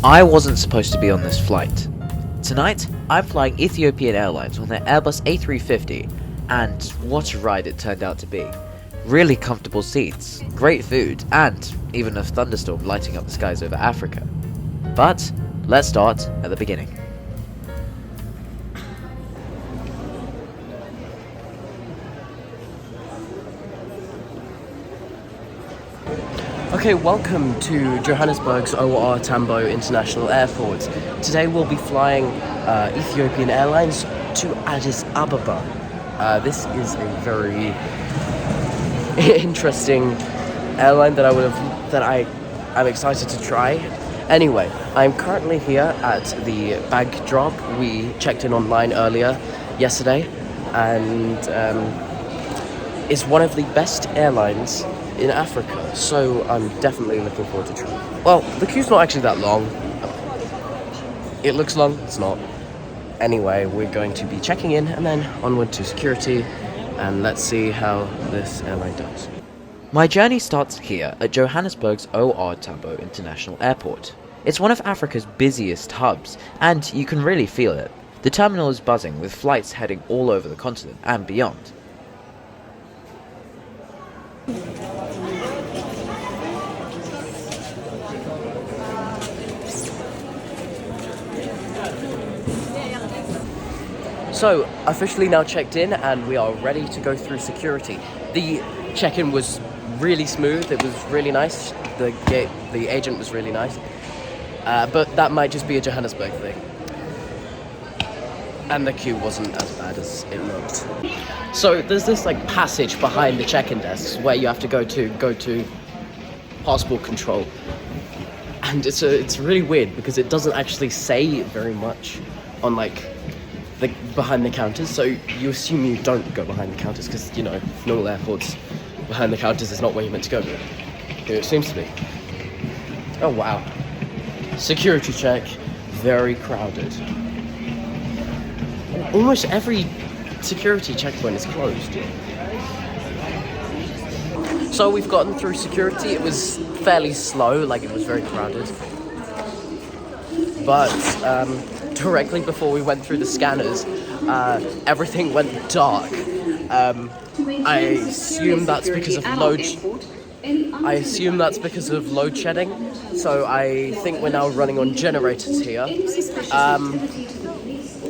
I wasn't supposed to be on this flight. Tonight, I'm flying Ethiopian Airlines on their Airbus A350, and what a ride it turned out to be. Really comfortable seats, great food, and even a thunderstorm lighting up the skies over Africa. But let's start at the beginning. Okay, welcome to Johannesburg's OR Tambo International Airport. Today we'll be flying Ethiopian Airlines to Addis Ababa. This is a very interesting airline that I'm excited to try. Anyway, I'm currently here at the bag drop. We checked in online yesterday, and it's one of the best airlines in Africa, so I'm definitely looking forward to trying. Well, the queue's not actually that long. It looks long, it's not. Anyway, we're going to be checking in and then onward to security, and let's see how this airline does. My journey starts here at Johannesburg's OR Tambo International Airport. It's one of Africa's busiest hubs, and you can really feel it. The terminal is buzzing with flights heading all over the continent and beyond. So, officially now checked in, and we are ready to go through security. The check-in was really smooth, it was really nice, the agent was really nice, but that might just be a Johannesburg thing. And the queue wasn't as bad as it looked. So there's this passage behind the check-in desks where you have to go to passport control. And it's really weird because it doesn't actually say very much on behind the counters, so you assume you don't go behind the counters because, normal airports, behind the counters is not where you're meant to go, but here it seems to be. Oh wow. Security check, very crowded. Almost every security checkpoint is closed. So we've gotten through security. It was fairly slow, it was very crowded. But directly before we went through the scanners, everything went dark. I assume that's because of load shedding. So I think we're now running on generators here.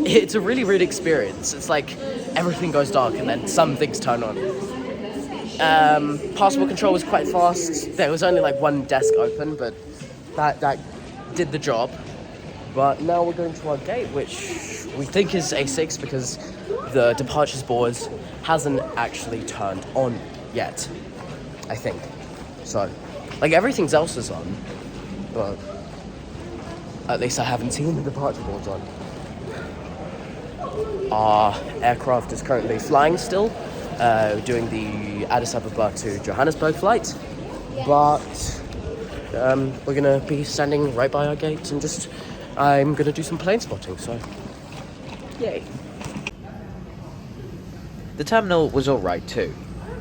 It's a really weird experience. It's like everything goes dark and then some things turn on. Passport control was quite fast. There was only one desk open, but that did the job. But now we're going to our gate, which we think is A6 because the departures board hasn't actually turned on yet, I think. So, everything else is on, but at least I haven't seen the departure boards on. Our aircraft is currently flying still, doing the Addis Ababa to Johannesburg flight, but we're going to be standing right by our gate and I'm going to do some plane spotting, so yay. The terminal was alright too.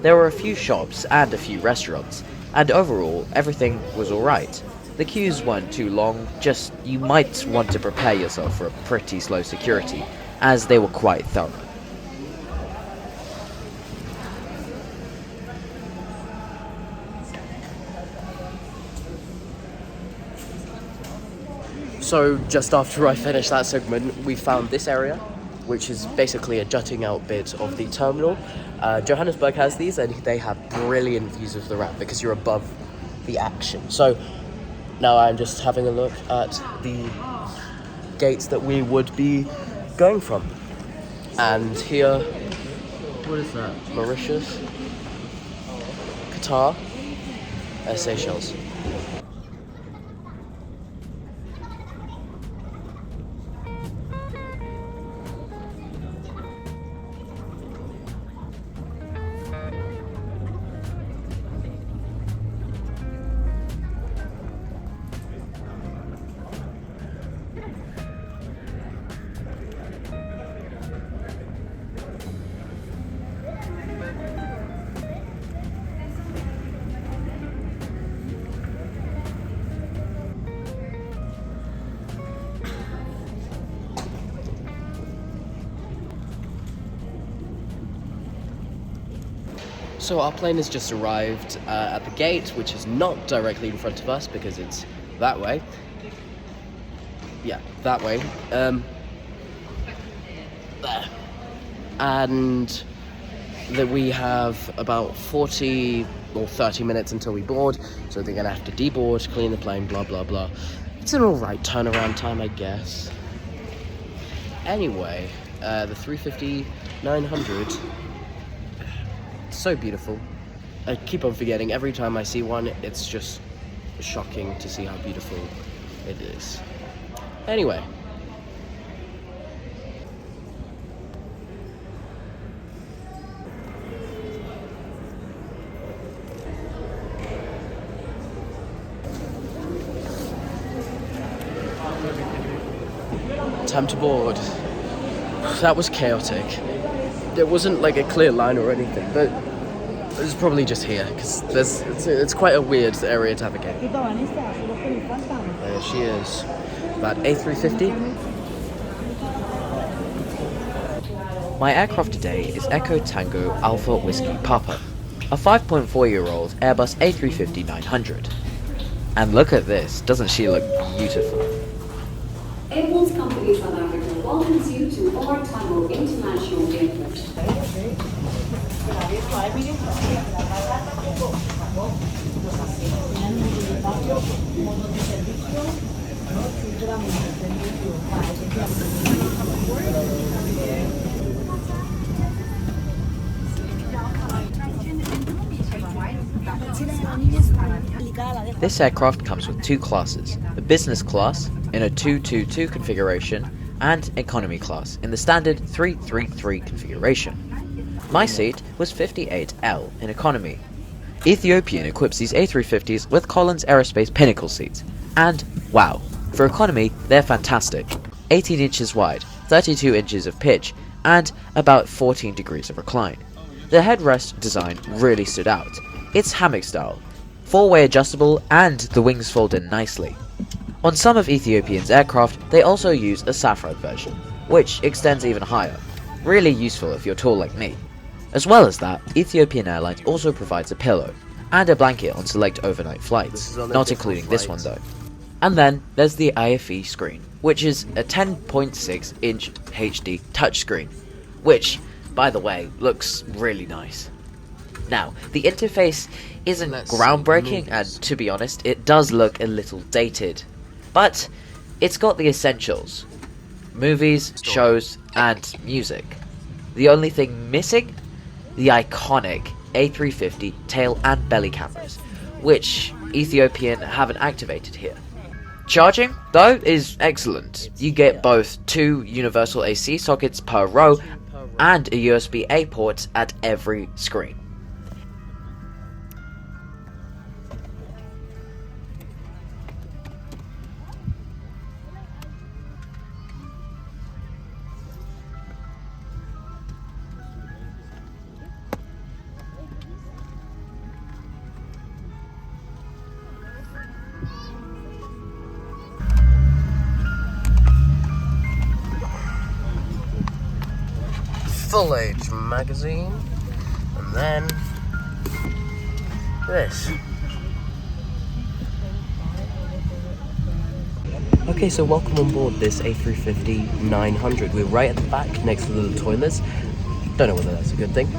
There were a few shops and a few restaurants, and overall, everything was alright. The queues weren't too long, just you might want to prepare yourself for a pretty slow security, as they were quite thorough. So just after I finished that segment, we found this area, which is basically a jutting out bit of the terminal. Johannesburg has these, and they have brilliant views of the ramp because you're above the action. So now I'm just having a look at the gates that we would be going from. And here, what is that? Mauritius, Qatar, Seychelles. So our plane has just arrived at the gate, which is not directly in front of us because it's that way. Yeah, that way. There. And that we have about 40 or 30 minutes until we board, so they're gonna have to deboard, clean the plane, blah blah blah. It's an alright turnaround time, I guess. Anyway, the 350-900, so beautiful. I keep on forgetting every time I see one. It's just shocking to see how beautiful it is. Anyway. Time to board. That was chaotic. There wasn't like a clear line or anything, but it was probably just here because it's quite a weird area to navigate. There she is, that A350. My aircraft today is Echo Tango Alpha Whiskey Papa, a 5.4-year-old Airbus A350-900. And look at this, doesn't she look beautiful? Airports Company South Africa welcomes you to our Tambo International Airport. This aircraft comes with two classes, the business class in a 222 configuration and economy class in the standard 333 configuration. My seat was 58L in economy. Ethiopian equips these A350s with Collins Aerospace Pinnacle seats, and wow, for economy they're fantastic. 18 inches wide, 32 inches of pitch, and about 14 degrees of recline. The headrest design really stood out. It's hammock-style, 4-way adjustable, and the wings fold in nicely. On some of Ethiopian's aircraft, they also use a saffron version, which extends even higher. Really useful if you're tall like me. As well as that, Ethiopian Airlines also provides a pillow and a blanket on select overnight flights, not including this one though. And then there's the IFE screen, which is a 10.6-inch HD touchscreen, which, by the way, looks really nice. Now, the interface isn't groundbreaking, and to be honest, it does look a little dated. But it's got the essentials: movies, shows, and music. The only thing missing? The iconic A350 tail and belly cameras, which Ethiopian haven't activated here. Charging, though, is excellent. You get both 2 universal AC sockets per row and a USB-A port at every screen. Full age magazine, and then this. Okay, so welcome on board this A350-900. We're right at the back next to the toilets. Don't know whether that's a good thing.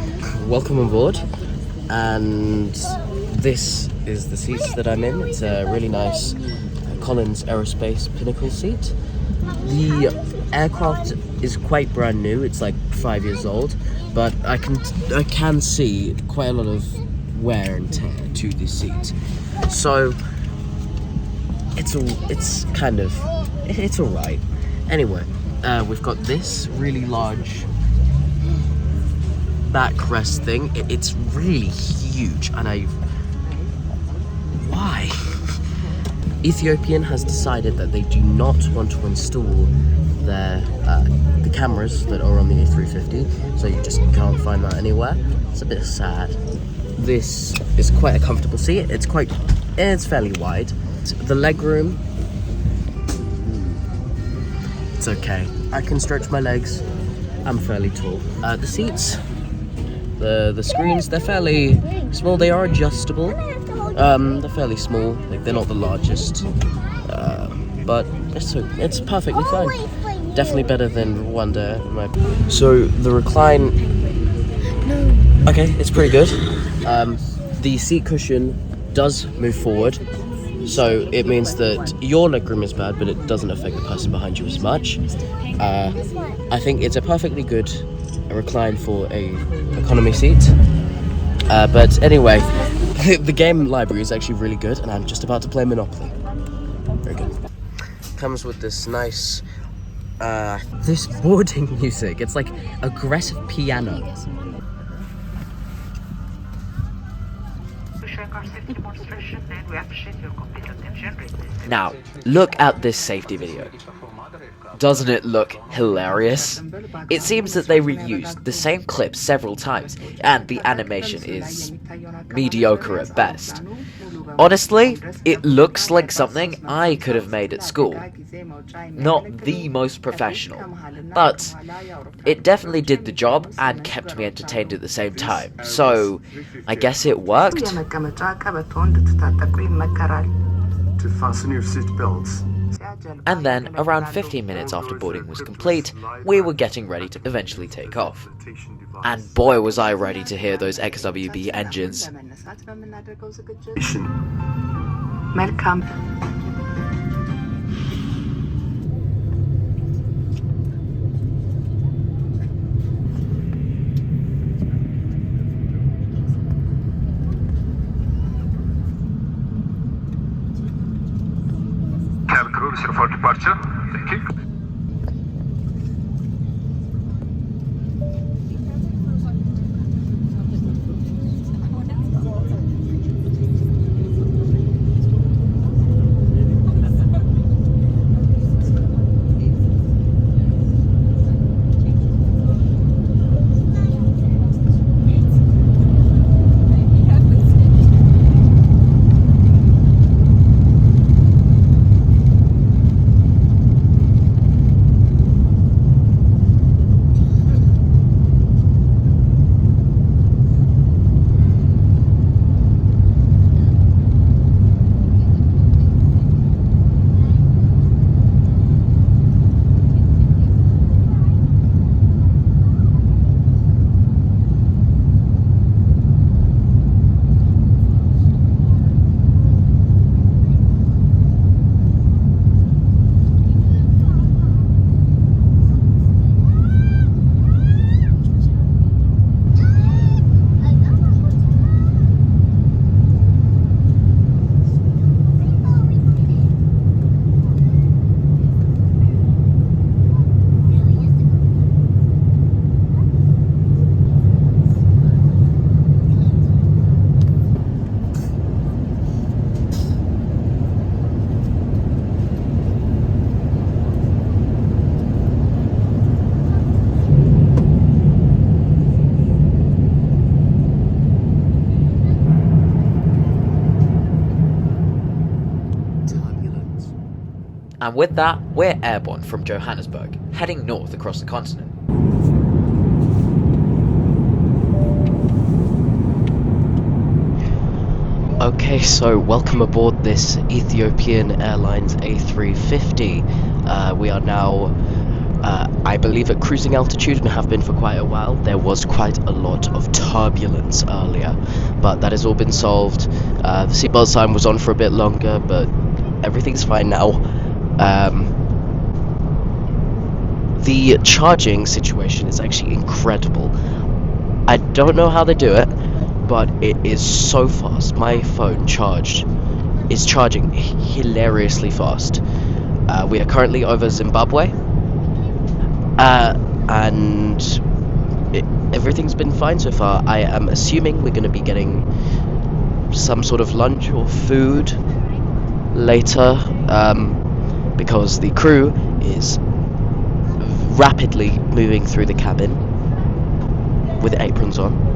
Welcome on board, and this is the seats that I'm in. It's a really nice Collins Aerospace Pinnacle seat. The aircraft is quite brand new. It's like 5 years old, but I can see quite a lot of wear and tear to this seat. So it's alright. Anyway, we've got this really large backrest thing. It's really huge, and why? Ethiopian has decided that they do not want to install the cameras that are on the A350, so you just can't find that anywhere. It's a bit sad. This is quite a comfortable seat. It's fairly wide. The legroom, it's okay. I can stretch my legs. I'm fairly tall. The seats, The screens, they're fairly small. They are adjustable. They're fairly small. Like, they're not the largest. But it's perfectly fine. Definitely better than Rwandair. So the recline, okay, it's pretty good. The seat cushion does move forward, so it means that your legroom is bad, but it doesn't affect the person behind you as much. I think it's a perfectly good recline for a economy seat. But anyway, the game library is actually really good, and I'm just about to play Monopoly. Very good. Comes with this nice, this boarding music. It's like aggressive piano. Now, look at this safety video. Doesn't it look hilarious? It seems that they reused the same clip several times, and the animation is mediocre at best. Honestly, it looks like something I could have made at school. Not the most professional, but it definitely did the job and kept me entertained at the same time, so I guess it worked. To fasten your seat belts. And then, around 15 minutes after boarding was complete, we were getting ready to eventually take off. And boy was I ready to hear those XWB engines. Cabin crew, ready for departure. Thank you. And with that, we're airborne from Johannesburg, heading north across the continent. Okay, so welcome aboard this Ethiopian Airlines A350. We are now, I believe, at cruising altitude and have been for quite a while. There was quite a lot of turbulence earlier, but that has all been solved. The seatbelt sign was on for a bit longer, but everything's fine now. The charging situation is actually incredible. I don't know how they do it, but it is so fast. My phone is charging hilariously fast. We are currently over Zimbabwe, and everything's been fine so far. I am assuming we're going to be getting some sort of lunch or food later, because the crew is rapidly moving through the cabin with aprons on.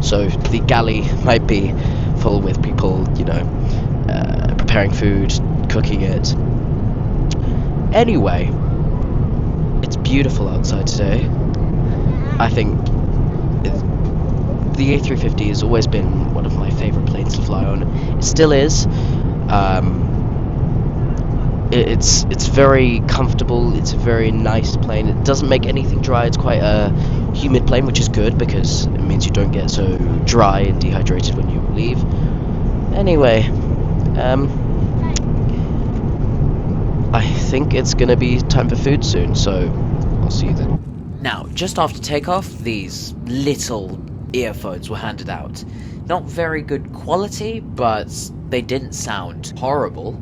So the galley might be full with people, preparing food, cooking it. Anyway, it's beautiful outside today. I think the A350 has always been one of my favorite planes to fly on. It still is. It's very comfortable. It's a very nice plane. It doesn't make anything dry. It's quite a humid plane, which is good because it means you don't get so dry and dehydrated when you leave. Anyway, I think it's gonna be time for food soon, so I'll see you then. Now, just after takeoff, these little earphones were handed out. Not very good quality, but they didn't sound horrible.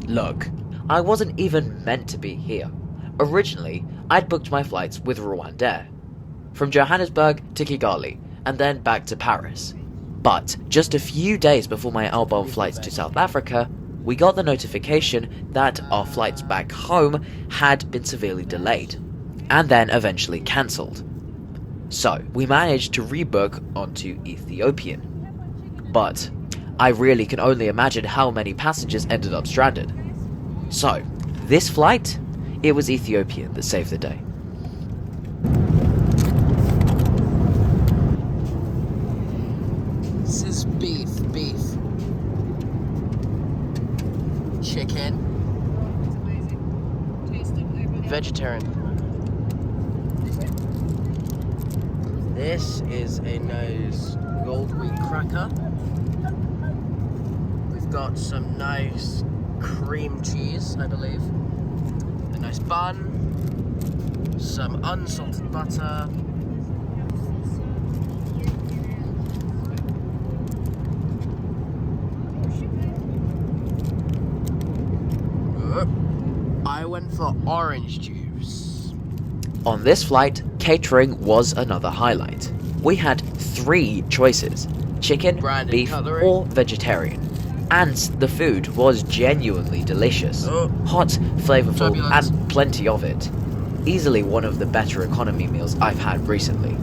Look, I wasn't even meant to be here. Originally, I'd booked my flights with Rwandair, from Johannesburg to Kigali, and then back to Paris. But just a few days before my outbound flights to South Africa, we got the notification that our flights back home had been severely delayed, and then eventually cancelled. So, we managed to rebook onto Ethiopian. But I really can only imagine how many passengers ended up stranded. So, this flight, it was Ethiopian that saved the day. This is beef. Chicken. Vegetarian. This is a nice gold wheat cracker. We've got some nice cream cheese, I believe. A nice bun. Some unsalted butter. I went for orange juice. On this flight, catering was another highlight. We had 3 choices: chicken, Branded beef, cutlery. or vegetarian. And the food was genuinely delicious. Hot, flavorful, Turbulence. and plenty of it. Easily one of the better economy meals I've had recently.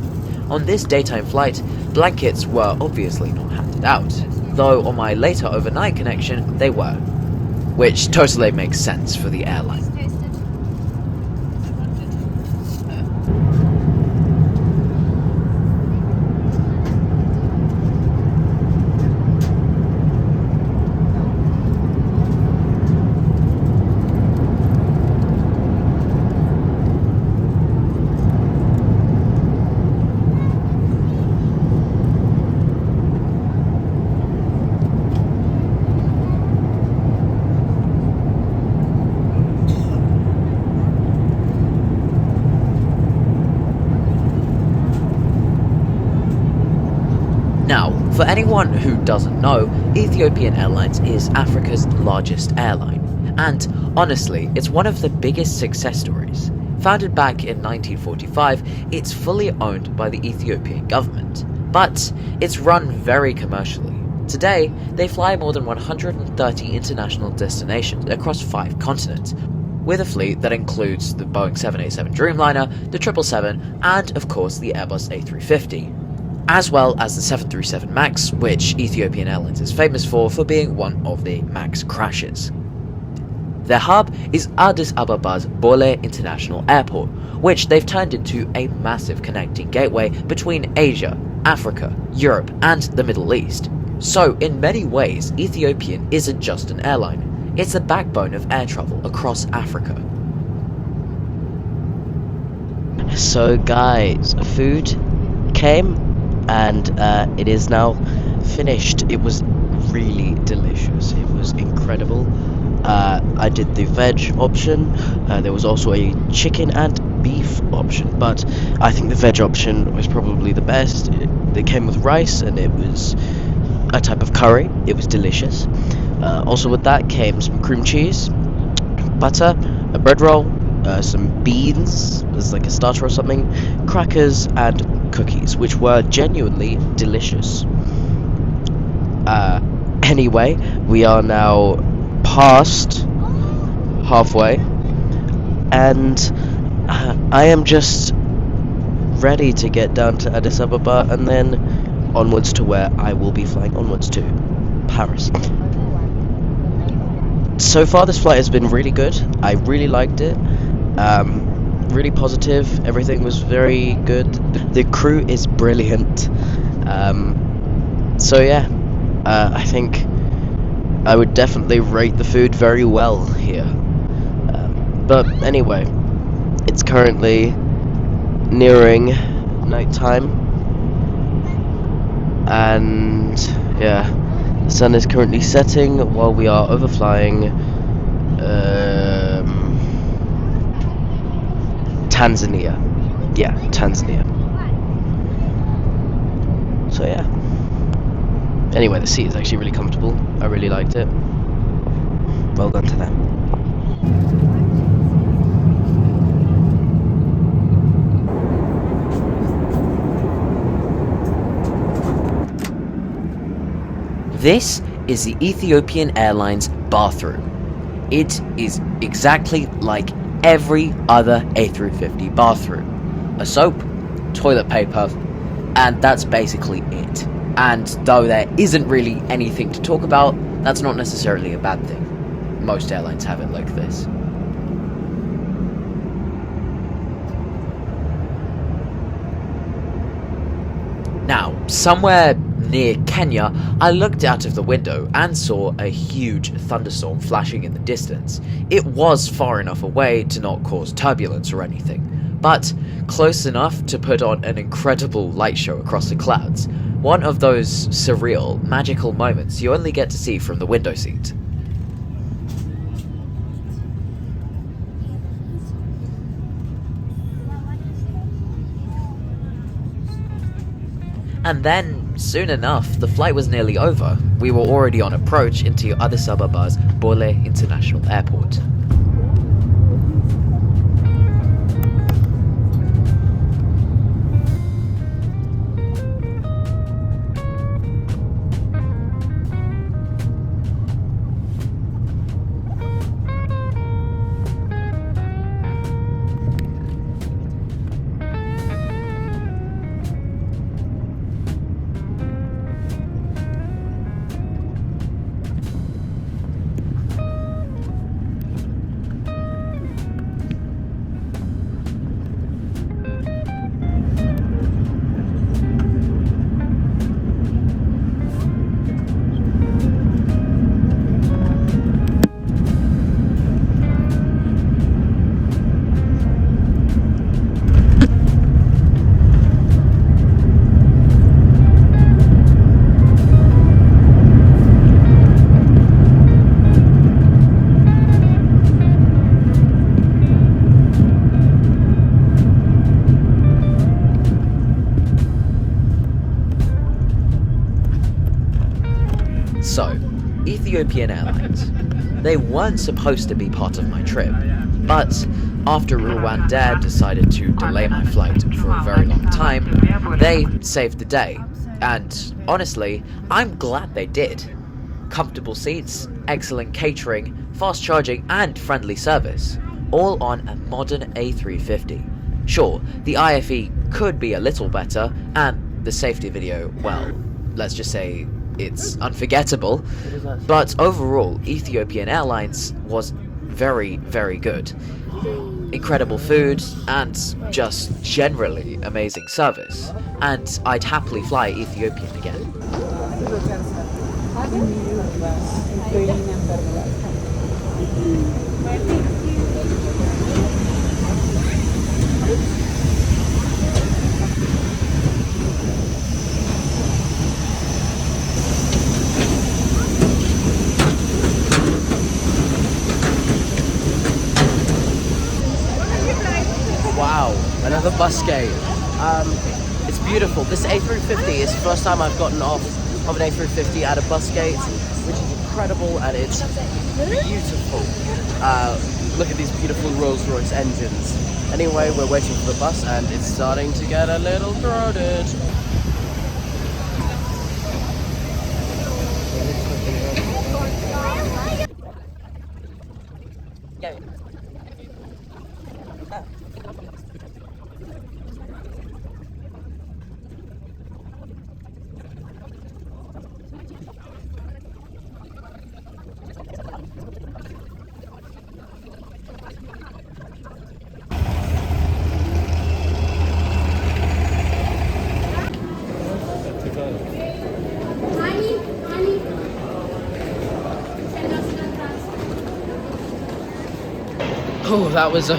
On this daytime flight, blankets were obviously not handed out, though on my later overnight connection they were, which totally makes sense for the airline. Now, for anyone who doesn't know, Ethiopian Airlines is Africa's largest airline, and honestly, it's one of the biggest success stories. Founded back in 1945, it's fully owned by the Ethiopian government, but it's run very commercially. Today, they fly more than 130 international destinations across 5 continents, with a fleet that includes the Boeing 787 Dreamliner, the 777, and of course the Airbus A350. As well as the 737 MAX, which Ethiopian Airlines is famous for being one of the MAX crashes. Their hub is Addis Ababa's Bole International Airport, which they've turned into a massive connecting gateway between Asia, Africa, Europe, and the Middle East. So in many ways, Ethiopian isn't just an airline, it's the backbone of air travel across Africa. So guys, food came and it is now finished. It was really delicious. It was incredible. I did the veg option. There was also a chicken and beef option, but I think the veg option was probably the best. It came with rice and it was a type of curry. It was delicious. Also with that came some cream cheese, butter, a bread roll, some beans as like a starter or something, crackers, and cookies, which were genuinely delicious. Anyway, we are now past halfway, and I am just ready to get down to Addis Ababa and then onwards to where I will be flying onwards to, Paris. So far this flight has been really good. I really liked it. Really positive. Everything was very good. The crew is brilliant. So yeah, I think I would definitely rate the food very well here. But anyway, it's currently nearing nighttime, and yeah, the sun is currently setting while we are overflying Tanzania. Yeah, Tanzania. So yeah. Anyway, the seat is actually really comfortable. I really liked it. Well done to them. This is the Ethiopian Airlines bathroom. It is exactly like every other A350 bathroom. A soap, toilet paper, and that's basically it. And though there isn't really anything to talk about, that's not necessarily a bad thing. Most airlines have it like this. Now, somewhere near Kenya, I looked out of the window and saw a huge thunderstorm flashing in the distance. It was far enough away to not cause turbulence or anything, but close enough to put on an incredible light show across the clouds. One of those surreal, magical moments you only get to see from the window seat. And then, soon enough, the flight was nearly over. We were already on approach into Addis Ababa's Bole International Airport. So, Ethiopian Airlines. They weren't supposed to be part of my trip, but after Rwandair decided to delay my flight for a very long time, they saved the day. And honestly, I'm glad they did. Comfortable seats, excellent catering, fast charging and friendly service, all on a modern A350. Sure, the IFE could be a little better, and the safety video, well, let's just say it's unforgettable, but overall, Ethiopian Airlines was very, very good. Incredible food, and just generally amazing service. And I'd happily fly Ethiopian again. Wow, another bus gate. It's beautiful. This A350 is the first time I've gotten off of an A350 at a bus gate, which is incredible, and it's beautiful. Look at these beautiful Rolls-Royce engines. Anyway, we're waiting for the bus, and it's starting to get a little crowded. Oh, that was a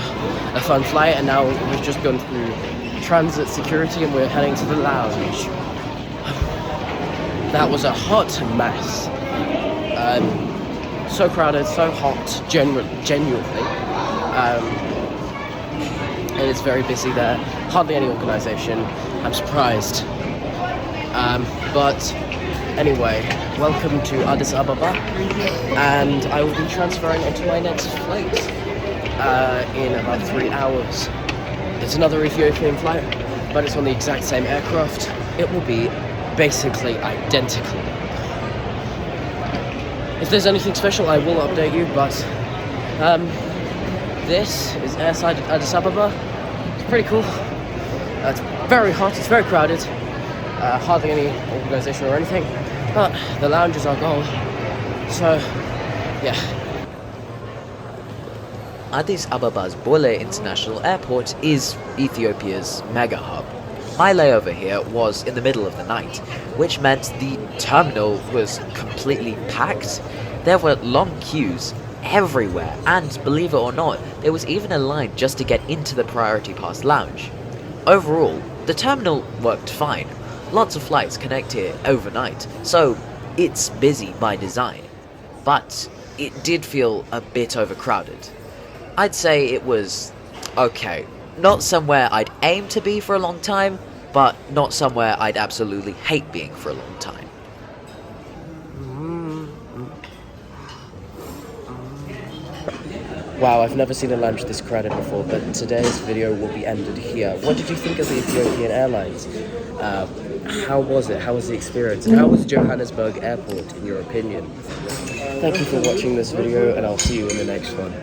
fun flight, and now we've just gone through transit security and we're heading to the lounge. That was a hot mess. So crowded, so hot, genuinely. And it's very busy there. Hardly any organisation. I'm surprised. But anyway, welcome to Addis Ababa, and I will be transferring onto my next flight in about 3 hours. It's another Ethiopian flight, but it's on the exact same aircraft. It will be basically identical. If there's anything special, I will update you, but this is Airside at Addis Ababa. It's pretty cool. It's very hot, it's very crowded. Hardly any organisation or anything, but the lounge is our goal. So, yeah. Addis Ababa's Bole International Airport is Ethiopia's mega hub. My layover here was in the middle of the night, which meant the terminal was completely packed. There were long queues everywhere, and believe it or not, there was even a line just to get into the Priority Pass lounge. Overall, the terminal worked fine. Lots of flights connect here overnight, so it's busy by design. But it did feel a bit overcrowded. I'd say it was okay. Not somewhere I'd aim to be for a long time, but not somewhere I'd absolutely hate being for a long time. Wow, I've never seen a lounge this crowded before, but today's video will be ended here. What did you think of the Ethiopian Airlines? How was it? How was the experience? And how was Johannesburg Airport, in your opinion? Thank you for watching this video, and I'll see you in the next one.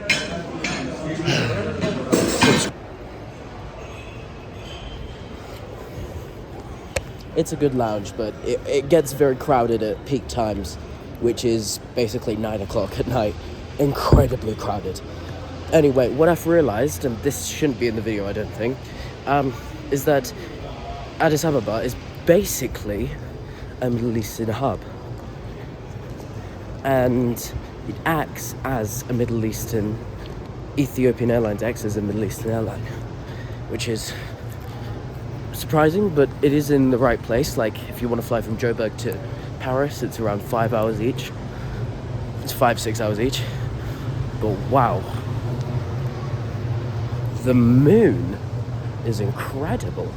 It's a good lounge, but it gets very crowded at peak times, which is basically 9 o'clock at night. Incredibly crowded. Anyway, what I've realised, and this shouldn't be in the video I don't think, is that Addis Ababa is basically a Middle Eastern hub. And it acts as a Middle Eastern, Ethiopian Airlines acts as a Middle Eastern airline, which is surprising, but it is in the right place. Like, if you want to fly from Joburg to Paris, it's around 5 hours each. It's 5-6 hours each. But wow, the moon is incredible.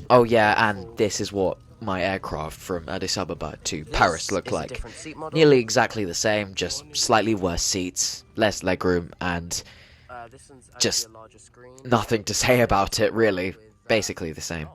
Oh yeah, and this is what my aircraft from Addis Ababa to Paris looked like. Nearly exactly the same, just slightly worse seats, less legroom, and just nothing to say about it really. Basically the same.